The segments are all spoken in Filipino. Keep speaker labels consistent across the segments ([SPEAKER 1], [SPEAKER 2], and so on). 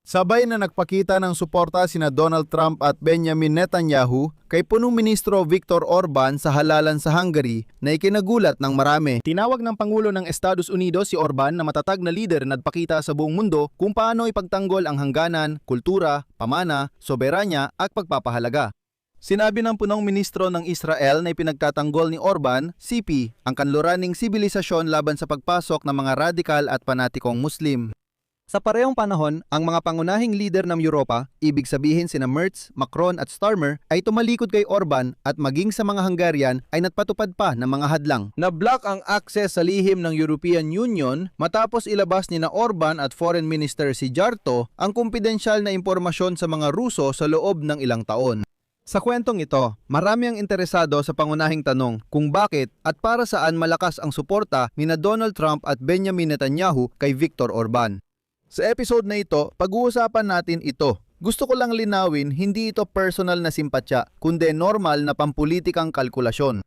[SPEAKER 1] Sabay na nagpakita ng suporta sina Donald Trump at Benjamin Netanyahu kay punong ministro Viktor Orban sa halalan sa Hungary na ikinagulat ng marami. Tinawag ng Pangulo ng Estados Unidos si Orban na matatag na lider na nagpakita sa buong mundo kung paano ipagtanggol ang hangganan, kultura, pamana, soberanya at pagpapahalaga. Sinabi ng punong ministro ng Israel na ipinagtatanggol ni Orban, CP, ang kanluraning sibilisasyon laban sa pagpasok ng mga radikal at panatikong Muslim. Sa parehong panahon, ang mga pangunahing lider ng Europa, ibig sabihin sina Merz, Macron at Starmer, ay tumalikod kay Orban at maging sa mga Hungarian ay natpatupad pa ng mga hadlang. Na-block ang access sa lihim ng European Union matapos ilabas ni na Orban at Foreign Minister si Jarto ang kumpidensyal na impormasyon sa mga Ruso sa loob ng ilang taon. Sa kwentong ito, marami ang interesado sa pangunahing tanong kung bakit at para saan malakas ang suporta ni na Donald Trump at Benjamin Netanyahu kay Viktor Orban. Sa episode na ito, pag-uusapan natin ito. Gusto ko lang linawin, hindi ito personal na simpatya, kundi normal na pampulitikang kalkulasyon.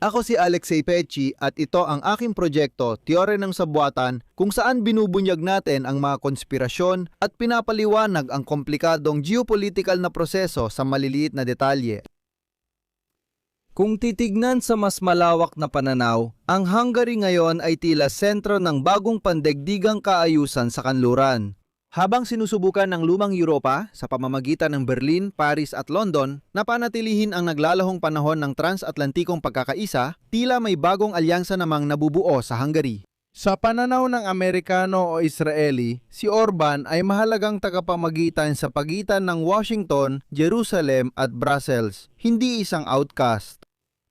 [SPEAKER 1] Ako si Alexei Pecci at ito ang aking proyekto, Teorya ng Sabuatan, kung saan binubunyag natin ang mga konspirasyon at pinapaliwanag ang komplikadong geopolitical na proseso sa maliliit na detalye. Kung titignan sa mas malawak na pananaw, ang Hungary ngayon ay tila sentro ng bagong pandaigdigang kaayusan sa kanluran. Habang sinusubukan ng lumang Europa sa pamamagitan ng Berlin, Paris at London na panatilihin ang naglalahong panahon ng transatlantikong pagkakaisa, tila may bagong alyansa namang nabubuo sa Hungary. Sa pananaw ng Amerikano o Israeli, si Orban ay mahalagang tagapamagitan sa pagitan ng Washington, Jerusalem at Brussels, hindi isang outcast.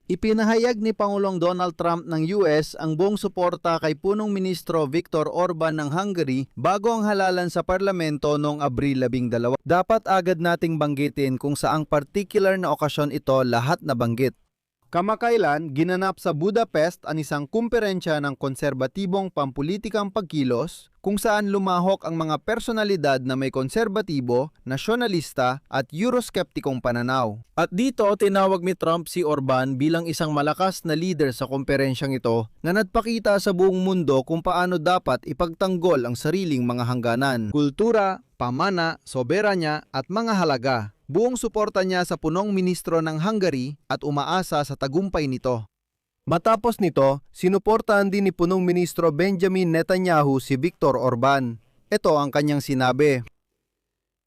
[SPEAKER 1] Ipinahayag ni Pangulong Donald Trump ng US ang buong suporta kay punong ministro Viktor Orban ng Hungary bago ang halalan sa parlamento noong Abril 12. Dapat agad nating banggitin kung saang particular na okasyon ito lahat nabanggit. Kamakailan, ginanap sa Budapest ang isang kumperensya ng konserbatibong pampulitikang pagkilos kung saan lumahok ang mga personalidad na may konserbatibo, nasyonalista at Euroscepticong pananaw. At dito tinawag ni Trump si Orban bilang isang malakas na leader sa kumperensyang ito na nagpakita sa buong mundo kung paano dapat ipagtanggol ang sariling mga hangganan, kultura, pamana, soberanya at mga halaga. Buong suporta niya sa punong ministro ng Hungary at umaasa sa tagumpay nito. Matapos nito, sinuportahan din ni punong ministro Benjamin Netanyahu si Viktor Orban. Ito ang kanyang sinabi.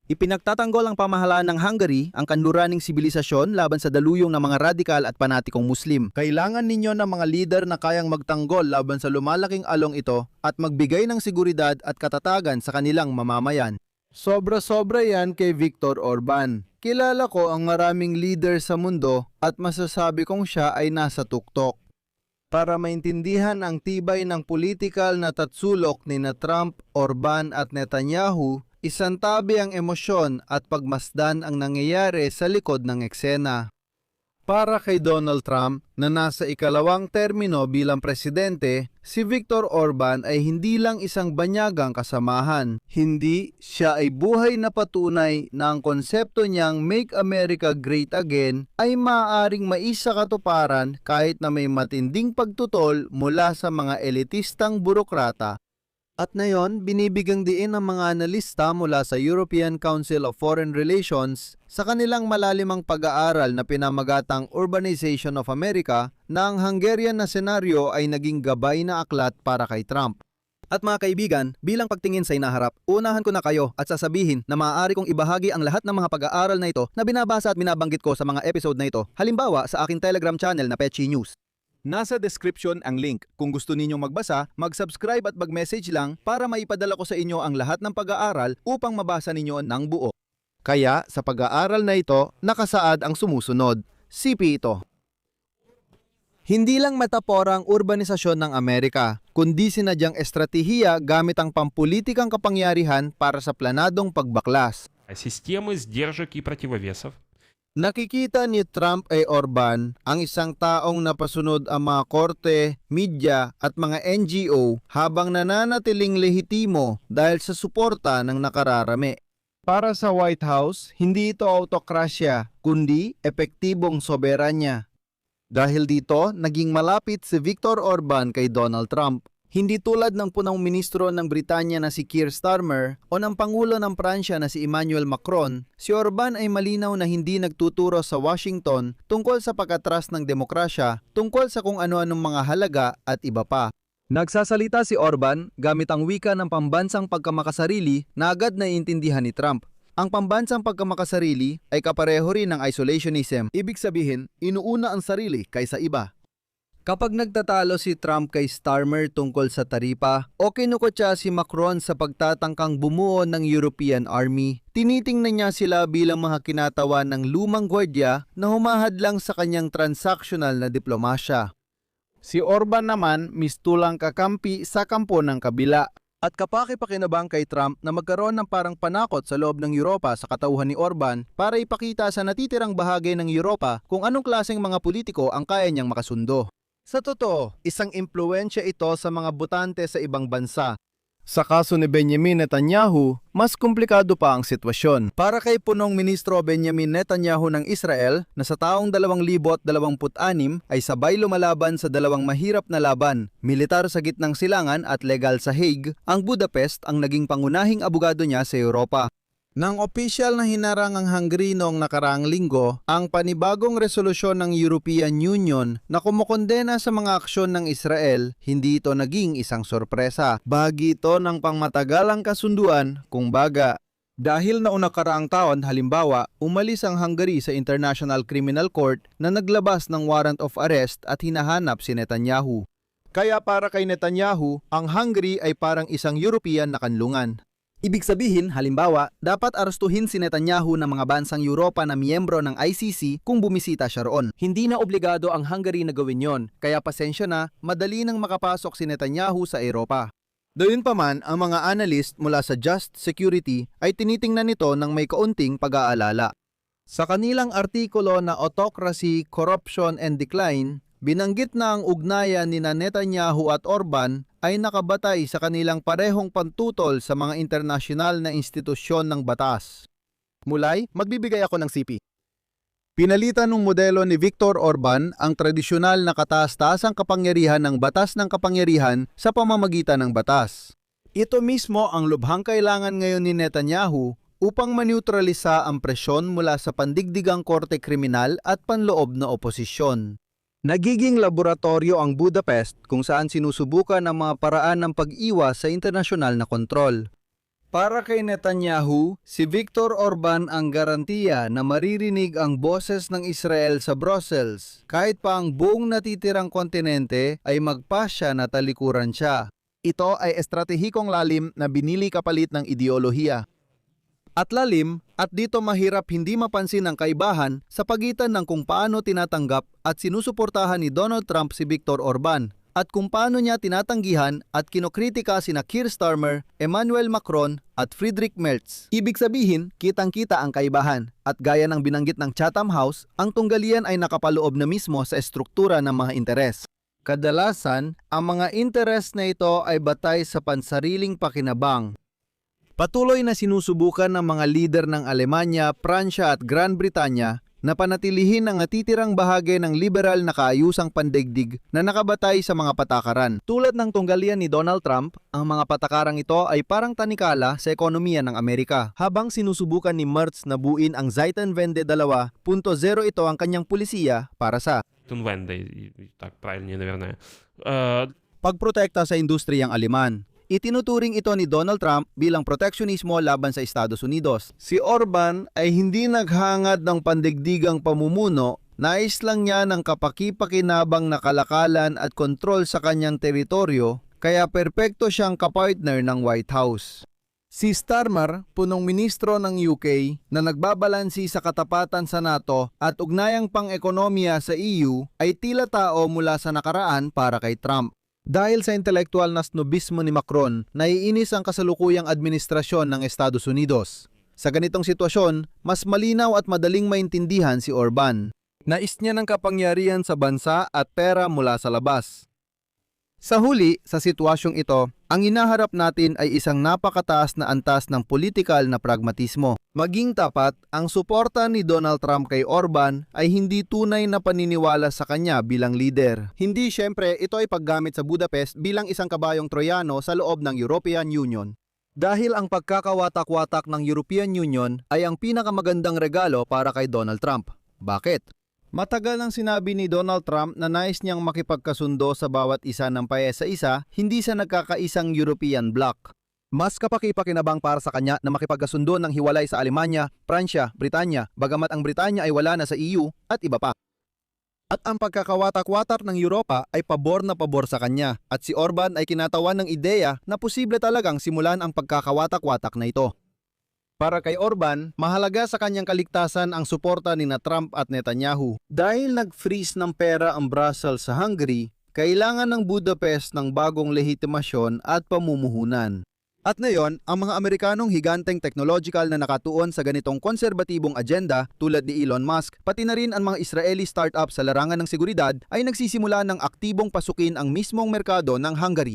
[SPEAKER 1] Ipinagtatanggol ang pamahalaan ng Hungary ang kanluraning sibilisasyon laban sa daluyong ng mga radikal at panatikong Muslim. Kailangan ninyo ng mga lider na kayang magtanggol laban sa lumalaking along ito at magbigay ng seguridad at katatagan sa kanilang mamamayan. Sobra-sobra yan kay Viktor Orban. Kilala ko ang maraming leader sa mundo at masasabi kong siya ay nasa tuktok. Para maintindihan ang tibay ng politikal na tatsulok ni na Trump, Orban at Netanyahu, isantabi ang emosyon at pagmasdan ang nangyayari sa likod ng eksena. Para kay Donald Trump na nasa ikalawang termino bilang presidente, si Viktor Orban ay hindi lang isang banyagang kasamahan. Hindi, siya ay buhay na patunay na ang konsepto niyang Make America Great Again ay maaaring maisakatuparan kahit na may matinding pagtutol mula sa mga elitistang burokrata. At ngayon, binibigyang diin ng mga analista mula sa European Council of Foreign Relations sa kanilang malalimang pag-aaral na pinamagatang Urbanization of America na ang Hungarian na senaryo ay naging gabay na aklat para kay Trump. At mga kaibigan, bilang pagtingin sa inaharap, unahan ko na kayo at sasabihin na maaari kong ibahagi ang lahat ng mga pag-aaral na ito na binabasa at binabanggit ko sa mga episode na ito, halimbawa sa aking Telegram channel na Pecci News. Nasa description ang link. Kung gusto ninyong magbasa, mag-subscribe at mag-message lang para maipadala ko sa inyo ang lahat ng pag-aaral upang mabasa ninyo ng buo. Kaya sa pag-aaral na ito, nakasaad ang sumusunod. CP ito. Hindi lang metapora ang urbanisasyon ng Amerika, kundi sinadyang estratehiya gamit ang pampulitikang kapangyarihan para sa planadong pagbaklas.
[SPEAKER 2] Системы сдержек и противовесов.
[SPEAKER 1] Nakikita ni Trump ay Orban ang isang taong napasunod ang mga korte, media at mga NGO habang nananatiling lehitimo dahil sa suporta ng nakararami. Para sa White House, hindi ito autokrasya kundi epektibong soberanya. Dahil dito, naging malapit si Viktor Orban kay Donald Trump. Hindi tulad ng punang ministro ng Britanya na si Keir Starmer o ng Pangulo ng Pransya na si Emmanuel Macron, si Orban ay malinaw na hindi nagtuturo sa Washington tungkol sa pag-atras ng demokrasya, tungkol sa kung ano-anong mga halaga at iba pa. Nagsasalita si Orban gamit ang wika ng pambansang pagkamakasarili na agad naiintindihan ni Trump. Ang pambansang pagkamakasarili ay kapareho rin ng isolationism. Ibig sabihin, inuuna ang sarili kaysa iba. Kapag nagtatalo si Trump kay Starmer tungkol sa taripa o kinukutya si Macron sa pagtatangkang bumuo ng European Army, tinitingnan niya sila bilang mga kinatawan ng lumang gwardya na humahadlang sa kanyang transactional na diplomasya. Si Orban naman mistulang kakampi sa kampo ng kabila. At kapaki-pakinabang kay Trump na magkaroon ng parang panakot sa loob ng Europa sa katauhan ni Orban para ipakita sa natitirang bahagi ng Europa kung anong klaseng mga politiko ang kaya niyang makasundo. Sa totoo, isang impluwensya ito sa mga botante sa ibang bansa. Sa kaso ni Benjamin Netanyahu, mas komplikado pa ang sitwasyon. Para kay punong ministro Benjamin Netanyahu ng Israel na sa taong 2026 ay sabay lumalaban sa dalawang mahirap na laban, militar sa gitnang silangan at legal sa Hague, ang Budapest ang naging pangunahing abogado niya sa Europa. Nang opisyal na hinarang ang Hungary noong nakaraang linggo, ang panibagong resolusyon ng European Union na kumukondena sa mga aksyon ng Israel, hindi ito naging isang sorpresa. Bahagi ito ng pangmatagalang kasunduan, kumbaga. Dahil noong nakaraang taon, halimbawa, umalis ang Hungary sa International Criminal Court na naglabas ng warrant of arrest at hinahanap si Netanyahu. Kaya para kay Netanyahu, ang Hungary ay parang isang European na kanlungan. Ibig sabihin, halimbawa, dapat arestuhin si Netanyahu ng mga bansang Europa na miyembro ng ICC kung bumisita siya roon. Hindi na obligado ang Hungary na gawin yon, kaya pasensya na, madali nang makapasok si Netanyahu sa Europa. Gayunpaman, ang mga analyst mula sa Just Security ay tinitingnan nito ng may kaunting pag-aalala. Sa kanilang artikulo na Autocracy, Corruption and Decline, binanggit na ang ugnayan ni Netanyahu at Orban ay nakabatay sa kanilang parehong pantutol sa mga internasyonal na institusyon ng batas. Mulay, magbibigay ako ng CP. Pinalitan ng modelo ni Viktor Orban ang tradisyonal na kataas-taasang kapangyarihan ng batas ng kapangyarihan sa pamamagitan ng batas. Ito mismo ang lubhang kailangan ngayon ni Netanyahu upang maneutralisa ang presyon mula sa pandigdigang korte kriminal at panloob na oposisyon. Nagiging laboratorio ang Budapest kung saan sinusubukan ang mga paraan ng pag-iwas sa internasyonal na kontrol. Para kay Netanyahu, si Viktor Orban ang garantiya na maririnig ang boses ng Israel sa Brussels kahit pa ang buong natitirang kontinente ay magpasya na talikuran siya. Ito ay estratehikong lalim na binili kapalit ng ideolohiya. At lalim, at dito mahirap hindi mapansin ang kaibahan sa pagitan ng kung paano tinatanggap at sinusuportahan ni Donald Trump si Viktor Orban at kung paano niya tinatanggihan at kinokritika sina Keir Starmer, Emmanuel Macron at Friedrich Merz. Ibig sabihin, kitang-kita ang kaibahan at gaya ng binanggit ng Chatham House, ang tunggalian ay nakapaloob na mismo sa estruktura ng mga interes. Kadalasan, ang mga interes na ito ay batay sa pansariling pakinabang. Patuloy na sinusubukan ng mga lider ng Alemanya, Pransya at Gran Britanya na panatilihin ang natitirang bahagi ng liberal na kaayusang pandaigdig na nakabatay sa mga patakaran. Tulad ng tunggalian ni Donald Trump, ang mga patakarang ito ay parang tanikala sa ekonomiya ng Amerika. Habang sinusubukan ni Merz na buuin ang Zeitenwende 2.0, ito ang kanyang pulisiya para sa
[SPEAKER 2] Тунвенда, так правильнее, наверное.
[SPEAKER 1] pagprotekta sa industriyang Aleman. Itinuturing ito ni Donald Trump bilang proteksionismo laban sa Estados Unidos. Si Orban ay hindi naghangad ng pandigdigang pamumuno, nais lang niya ng kapaki-pakinabang na kalakalan at kontrol sa kanyang teritoryo, kaya perpekto siyang kapartner ng White House. Si Starmer, punong ministro ng UK na nagbabalansi sa katapatan sa NATO at ugnayang pang-ekonomiya sa EU, ay tila tao mula sa nakaraan para kay Trump. Dahil sa intelektual na snobismo ni Macron, naiinis ang kasalukuyang administrasyon ng Estados Unidos. Sa ganitong sitwasyon, mas malinaw at madaling maintindihan si Orban. Nais niya ng kapangyarihan sa bansa at pera mula sa labas. Sa huli, sa sitwasyong ito, ang hinaharap natin ay isang napakataas na antas ng politikal na pragmatismo. Maging tapat, ang suporta ni Donald Trump kay Orban ay hindi tunay na paniniwala sa kanya bilang leader. Hindi syempre ito ay paggamit sa Budapest bilang isang kabayong Troyano sa loob ng European Union. Dahil ang pagkakawatak-watak ng European Union ay ang pinakamagandang regalo para kay Donald Trump. Bakit? Matagal nang sinabi ni Donald Trump na nais niyang makipagkasundo sa bawat isa ng paesa-isa, hindi sa nagkakaisang European bloc. Mas kapaki-pakinabang para sa kanya na makipagkasundo ng hiwalay sa Alemanya, Pransya, Britanya, bagamat ang Britanya ay wala na sa EU at iba pa. At ang pagkakawatak-watak ng Europa ay pabor na pabor sa kanya at si Orban ay kinatawan ng ideya na posible talagang simulan ang pagkakawatak-watak na ito. Para kay Orban, mahalaga sa kanyang kaligtasan ang suporta ni Trump at Netanyahu. Dahil nag-freeze ng pera ang Brussels sa Hungary, kailangan ng Budapest ng bagong lehitimasyon at pamumuhunan. At ngayon, ang mga Amerikanong higanteng technological na nakatuon sa ganitong konserbatibong agenda tulad ni Elon Musk, pati na rin ang mga Israeli startup sa larangan ng seguridad ay nagsisimula ng aktibong pasukin ang mismong merkado ng Hungary.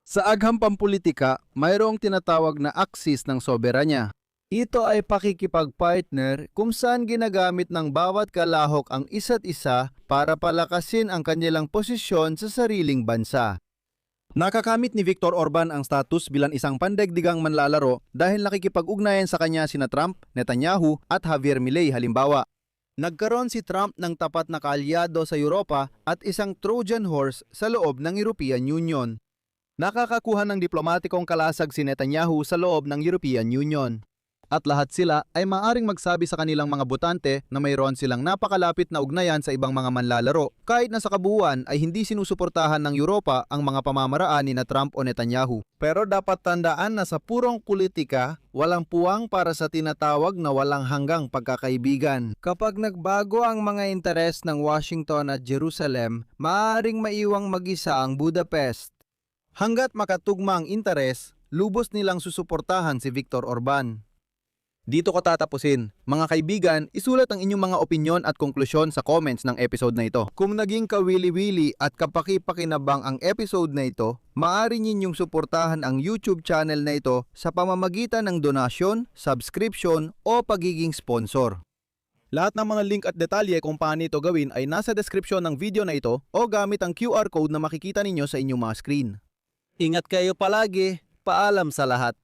[SPEAKER 1] Sa agham pampulitika, mayroong tinatawag na Axis ng soberanya. Ito ay pakikipag-partner kung saan ginagamit ng bawat kalahok ang isa't isa para palakasin ang kanilang posisyon sa sariling bansa. Nakakamit ni Viktor Orban ang status bilang isang pandaigdigang manlalaro dahil nakikipag-ugnayan sa kanya sina Trump, Netanyahu at Javier Milei halimbawa. Nagkaroon si Trump ng tapat na kaalyado sa Europa at isang Trojan horse sa loob ng European Union. Nakakakuha ng diplomatikong kalasag si Netanyahu sa loob ng European Union. At lahat sila ay maaring magsabi sa kanilang mga botante na mayroon silang napakalapit na ugnayan sa ibang mga manlalaro kahit na sa kabuuan ay hindi sinusuportahan ng Europa ang mga pamamaraan ni Trump o Netanyahu. Pero dapat tandaan na sa purong politika, walang puwang para sa tinatawag na walang hanggang pagkakaibigan. Kapag nagbago ang mga interes ng Washington at Jerusalem, maaaring maiwang mag-isa ang Budapest. Hanggat makatugma ang interes, lubos nilang susuportahan si Viktor Orban. Dito ko tatapusin. Mga kaibigan, isulat ang inyong mga opinyon at konklusyon sa comments ng episode na ito. Kung naging kawili-wili at kapaki-pakinabang ang episode na ito, maaari ninyong suportahan ang YouTube channel na ito sa pamamagitan ng donasyon, subscription o pagiging sponsor. Lahat ng mga link at detalye kung paano ito gawin ay nasa description ng video na ito o gamit ang QR code na makikita ninyo sa inyong mga screen. Ingat kayo palagi. Paalam sa lahat.